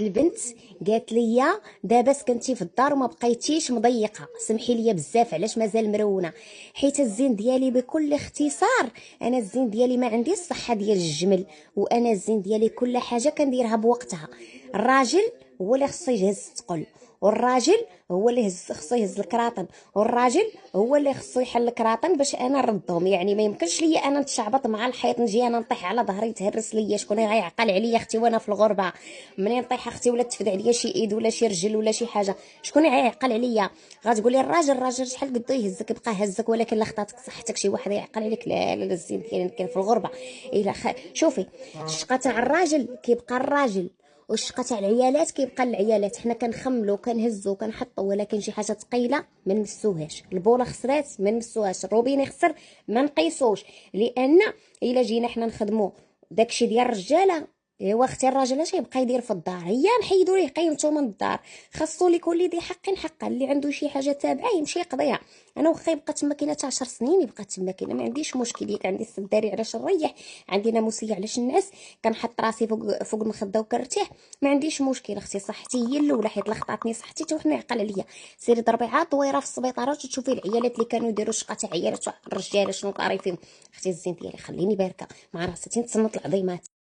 البنت قالت لي دابا سكنتي في الدار وما بقيتيش مضيقه، سمحي لي بزاف علاش مازال مرونه، حيت الزين ديالي بكل اختصار انا الزين ديالي ما عندي الصحه ديال الجمل، وانا الزين ديالي كل حاجه كنديرها بوقتها. الراجل هو اللي خصو يجهز الثقل، والراجل هو اللي خصو يهز الكراطن، والراجل هو اللي خصو يحل الكراطن باش انا نردهم. يعني ما يمكنش ليا انا نتشعبط مع الحيط، نجي انا نطيح على ظهري تهرس ليا. شكون غيعقل عليا اختي وانا في الغربه؟ منين نطيح اختي ولا تفد عليا شي ايد ولا شي رجل ولا شي حاجه، شكون غيعقل عليا؟ غتقولي الراجل شحال قدو يهزك يبقى هزك، ولكن لا خطاتك صحتك شي واحد يعقل عليك؟ لا لا لا، الزين ديالي كاين في الغربه. شوفي، الشقه تاع الراجل كيبقى الراجل، والشقه تاع العيالات كيبقى العيالات. حنا كنخملو كنهزو كنحطو، ولكن شي حاجه ثقيله ما نمسوهاش. البوله خسرات ما نمسوهاش، الروبيني خسر ما نقيسوش، لان الا جينا حنا نخدمو داكشي ديال الرجاله، ايوا اختي الراجل اش يبقى يدير في الدار؟ هي نحيدوا ليه قيمته من الدار. خاصو لكل ذي حق حقه، اللي عنده شي حاجه تابعه يمشي يقضيها. انا واخا يبقى تما كاينه 10 سنين يبقى تما كاينه، ما عنديش مشكل. ياك عندي السداري علاش نريح، عندي ناموسيه علاش نعس، كنحط راسي فوق المخده وكنرتاح، ما عنديش مشكل. اختي صحتي هي الاولى، حيت لخطاتني صحتي حتى واحد ما يعقل عليا. سيري ضربي عاد دويره في السبيطارات وتشوفي العيالات اللي كانوا يديروا شقه تاع عيالات الرجاله شنو طاري فيهم. اختي الزين ديالي خليني باركه مع راسي تنتصنت العظيمات.